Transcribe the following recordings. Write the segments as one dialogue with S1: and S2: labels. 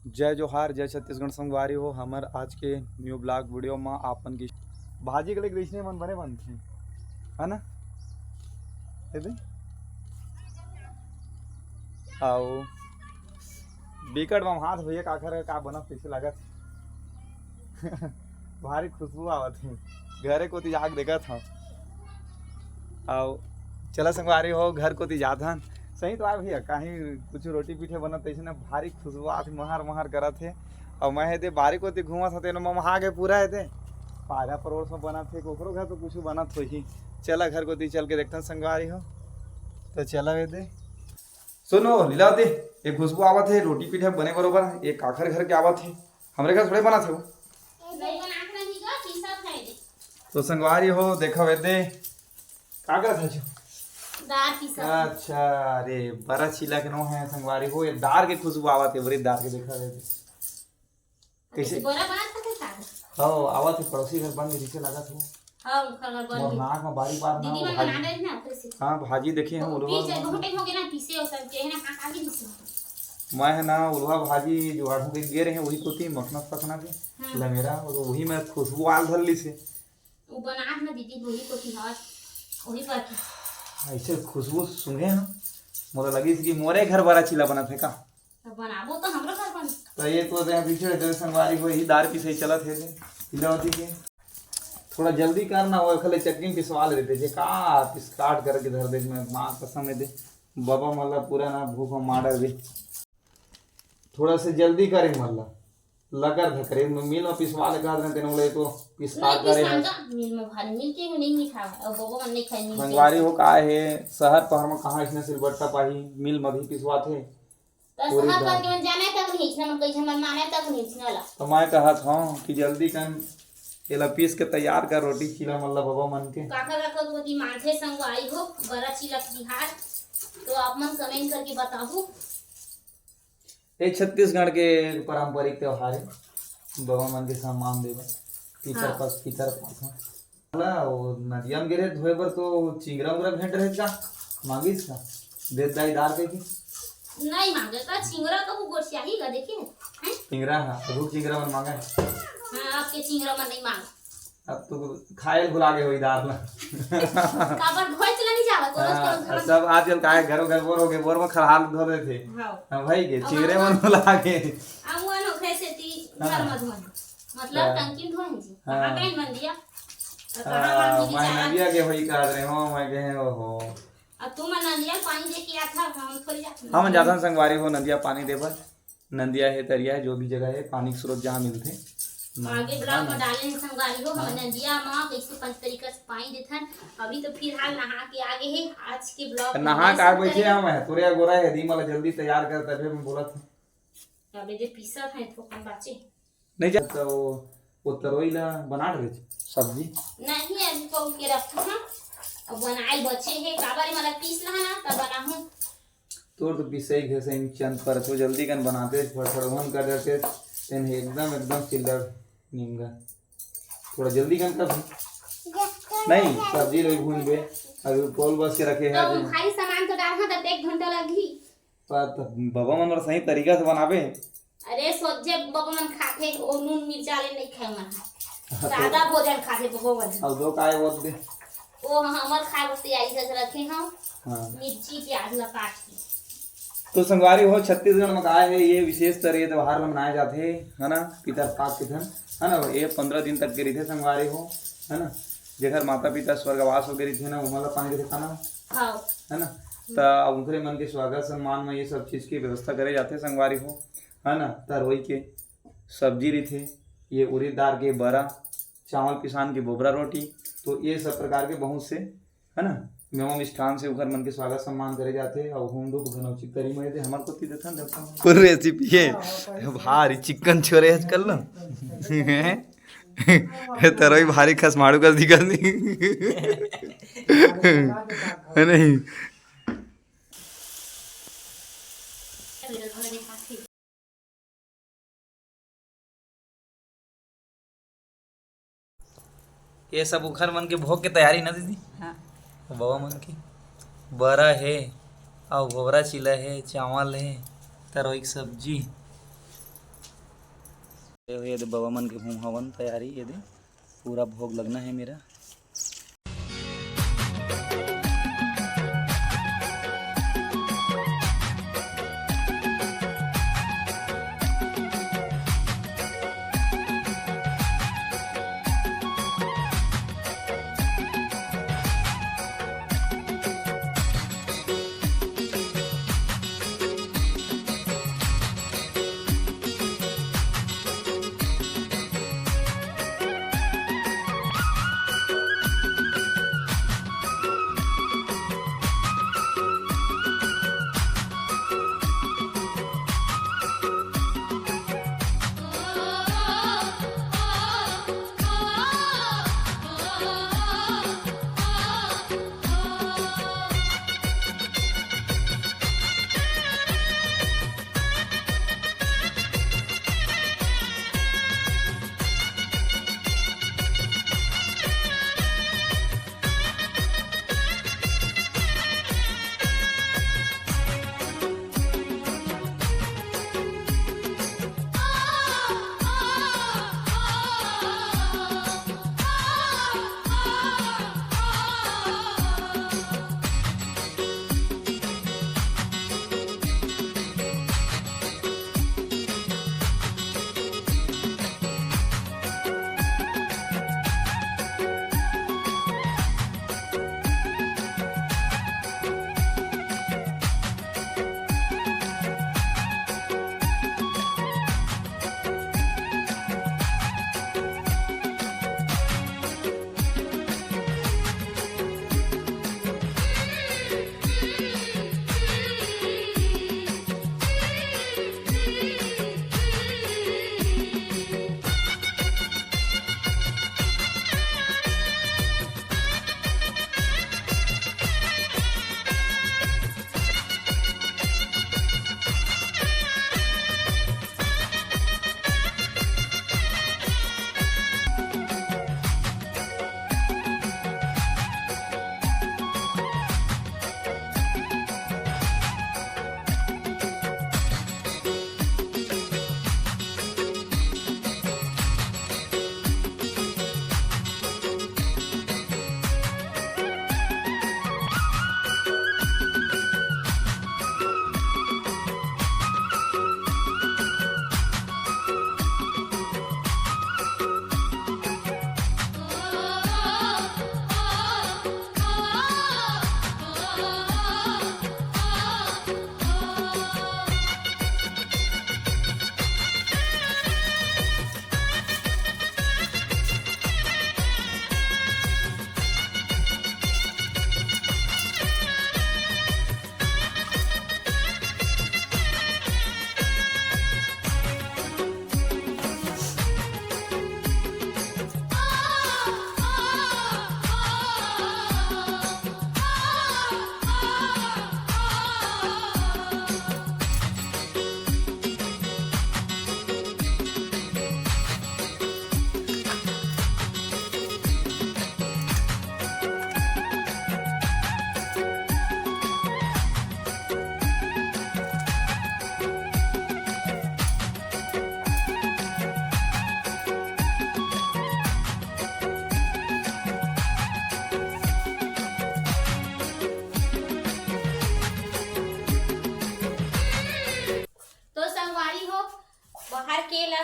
S1: जय जोहार जय छत्तीसगढ़ संगवारी हो हमर आज के न्यू ब्लॉग वीडियो में आपन की भाजी के लिए कृष्ण मन बने बनते है ना दे आओ बिकट में हाथ भैया काखर का बना कैसे लागत भारी खुशबू आवत है घरे को ती जाग देखा था आओ चला संगवारी हो घर को ती जाधन सही तो आ भैया कहीं कुछ रोटी पीठे बनत ऐसे ना भारी खुशबू आती महर महर करत है और मैं दे बारी को ती घूमत हते न महा के पूरा है दे पारा परोस में बनत थे ओकरो घर तो कुछ बनत हो ही चला घर को ती चल के देखता संगवारी हो तो चला वे दे सुनो लीला दे एक खुशबू आवत है रोटी पीठे बने बरोबर एक काखर घर के आवत है हमरे घर थोड़े बना थे वो तो संगवारी हो देखा वे दे कागज है जो
S2: दार की सब
S1: अच्छा अरे बड़ा चिल्ला के नो है संगवारी हो ये दार के खुशबू आवत है बड़ी दार के देखा वे कैसे
S2: बोरा बना सकते का
S1: हो आवत है पड़ोसी घर बन के नीचे लगा था
S2: हां खबर बन
S1: और नाक में बारी बार ना
S2: दीदी मन बना दे ना कैसे
S1: हां भाजी देखे हैं उलवा
S2: पीछे बहुत टाइम हो गया ना पीछे और सब के है ना खा के पीछे
S1: मैं है ना उलवा भाजी जुगाड़ हो के गे रहे हैं वही कोती मखना पकना के ला मेरा और वही में खुशबू आल धर ली से
S2: वो बना ना दीदी वही को थी हां वही पर की
S1: ऐसे खुशबू सुने हैं मोला लगी कि मोरे घर बड़ा चिल्ला बना थे का
S2: तो बनाबो तो हमरो घर बन
S1: तो ये तो दे पीछे दे संगवारी को ही दार की सही चला थे हिलावती के थोड़ा जल्दी करना हो खले चटनी पिसवा लेते जे का पिस काट करके धर दे मैं मां कसम में दे बाबा मल्ला पूरा ना भूख मार दे थोड़ा से जल्दी करे मल्ला लगर धकरे मिल में पिसवा ले कर देते न तो पिस काट करे
S2: मिल में भारी मिल के नहीं मिठा और बोबो मन नहीं खाई मिल
S1: संगवारी हो का है शहर पहर में कहां इसने सिलबट्टा पाही मिल में भी पिसवा थे
S2: तो शहर पर के मन जाने तक नहीं इसने मन कैसे मन माने तक नहीं इसने ला
S1: तो मैं कहत हूं कि जल्दी कन एला पीस के तैयार कर रोटी खिला मल्ला बाबा मन के
S2: काका काका को दी माथे संग आई हो बड़ा चिलक बिहार तो आप मन कमेंट करके बताओ
S1: ये छत्तीसगढ़ के पारंपरिक त्योहार है बाबा मन के सम्मान देवा पितर पस पितर पास ला वो नदिया में गिरे धोए बर तो चिंगरा उंगरा भेंट रहे का मांगिस का दे दाई दार के की
S2: नहीं मांगे का चिंगरा का वो गोसियाही का देखिए हैं
S1: चिंगरा हां रूप चिंगरा मन मांगा
S2: हां आपके चिंगरा मन नहीं मांग
S1: अब तो खाए भुला गए होई दार ला
S2: काबर धोए चला नहीं जावा कोरस
S1: सब आजकल काहे घरों घर बोर हो गए बोर में खरहाल धो रहे थे हां भाई के चिंगरे मन भुला के
S2: आमुआनो कैसे ती घर में धोए मतलब टंकी धोए जी कहां कहीं मन दिया
S1: मैं नदिया के होई कर रहे हो मैं कहे हो
S2: अब तुम नदिया पानी दे के आया था हम थोड़ी जाते
S1: हम ज्यादा संगवारी हो नदिया पानी देवर नदिया है दरिया है जो भी जगह है पानी के स्रोत जहाँ मिलते
S2: आगे ब्लॉग में डाले हैं संगवारी हो हम नदिया मां कैसे पंच तरीका से पानी देथन अभी तो फिलहाल नहा के आगे है आज के ब्लॉग
S1: नहा का बैठे हम है तोरे गोरा है दी मला जल्दी तैयार कर तबे मैं बोला था
S2: अबे जे पीसा है तो कम बाचे
S1: नहीं जाता वो तरोई ला बना रहे सब्जी
S2: नहीं अभी को के रखा हां अब बनाए बचे है काबारी मला पीस लहा ना तब बनाहूं
S1: तोर तो पीसे ही घसे चंद पर तो जल्दी कन बनाते फड़फड़वन कर देते तेन एकदम एकदम चिल्लर नीमगा थोड़ा जल्दी कन कर नहीं सब्जी लोग भून बे अभी पोल बस के रखे हैं
S2: तो भाई सामान तो डालना तब 1 घंटा लगी
S1: पर बाबा मन और सही तरीका से बनाबे
S2: अरे सोचे बाबा मन खाते ओ नून मिर्चा ले नहीं खाए मन सादा भोजन खाते बाबा मन
S1: अब दो काय वो दे
S2: ओ हमर खाए बस तैयारी कर रखे हम
S1: हां
S2: मिर्ची प्याज ला काट के
S1: तो संगवारी हो छत्तीसगढ़ में काय है ये विशेष तरह त्योहार मनाए जाते है ना पितर पाक के धन है ना ये 15 दिन तक के रही थे संगवारी हो है ना जेकर माता पिता स्वर्गवास हो गए थे ना उमला पानी दे खाना
S2: हां
S1: है ना तो उनके मन के स्वागत सम्मान में ये सब चीज की व्यवस्था करे जाते संगवारी हो है ना तरोई के सब्जी रही थे ये उड़द दाल के बड़ा चावल किसान की बोबरा रोटी तो ये सब प्रकार के बहुत से है ना मेवा मिष्ठान से उखर मन के स्वागत सम्मान करे जाते और हम दो घनौची करी में दे हमर को ती देथन देवता पूरी रेसिपी है भारी चिकन छोरे आजकल ना तरोई भारी खसमाड़ू कर दिखा है नहीं ये सब उखर मन के भोग के तैयारी ना दीदी
S3: हाँ
S1: बाबा मन की बरा है और गोबरा चिला है चावल है तरोई की सब्जी ये दे बाबा मन के होम हवन तैयारी, ये दे पूरा भोग लगना है मेरा।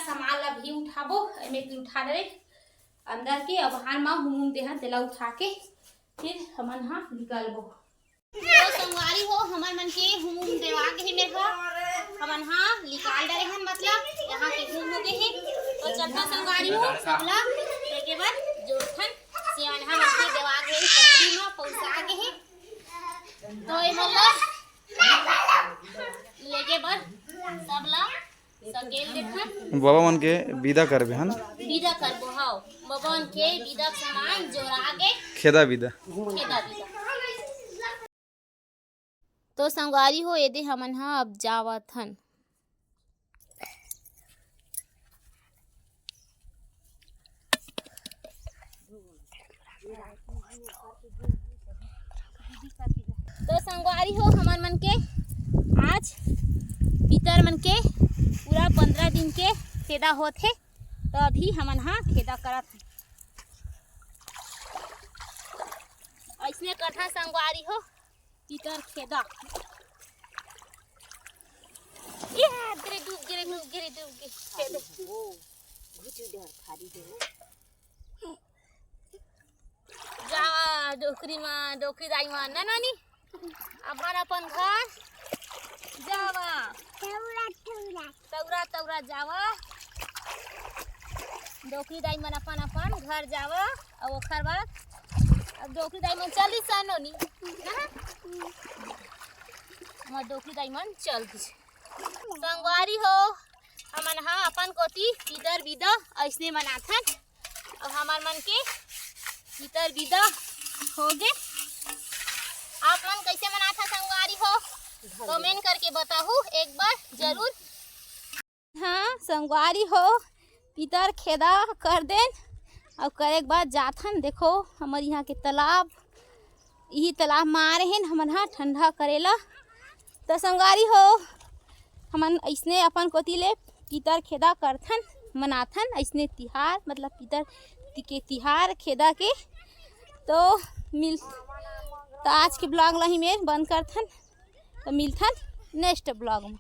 S2: सामान ला भी उठाबो एमे के उठा दे अंदर के अब हार मा हुम देहा तेला उठा के फिर हमन हा निकालबो। तो संगवारी हो हमन मन के हुम देवा के मेरा हमन हा निकाल डरे हन मतलब यहां के हुम हो गए है। तो चलता संगवारी हो सबला देखे बाद जोठन सियान हा मन के देवा के पकड़ी मा पहुंचा के है। तो ए मोला लेके बाद सबला सकेल देखन
S1: बाबा मन के विदा करबे हन
S2: विदा करबो हां बाबा मन के विदा सामान जोरा के
S1: खेदा विदा।
S2: तो संगवारी हो यदि हमन हा अब जावत हन। तो संगवारी हो हमन मन के आज पितर मन के पूरा 15 दिन के फेदा होत है तो अभी हमन हाँ खेदा करत हन। ऐसने कथा संगवारी हो पीतर खेदा। ये गिरे डूब गिरे खेदे जा डोकरी दाई मा ना नानी अपन अपन घर जावा तौरा जावा डोकरी दाई मन अपन अपन घर जावा और ओकर बाद अब डोकरी दाई मन चली सानो नी ना डोकरी दाई मन चल दी संगवारी हो हमन हाँ अपन कोती इधर विदा ऐसने मनाथन। अब हमार मन के इधर विदा हो गए। आप मन कैसे मनाथा संगवारी हो कमेंट करके बताओ एक बार जरूर। हाँ संगवारी हो इधर खेदा कर देन और करे के बाद जाथन। देखो हमारे यहाँ के तालाब यही तालाब में आ रहे हैं हमन हाँ ठंडा करेला। तो संगवारी हो हमन ऐसने अपन कोती ले पीतर खेदा करथन मनाथन ऐसने तिहार मतलब पीतर के तिहार खेदा के। तो आज के ब्लॉग ला ही में बंद करथन। तो मिलथन नेक्स्ट ब्लॉग में।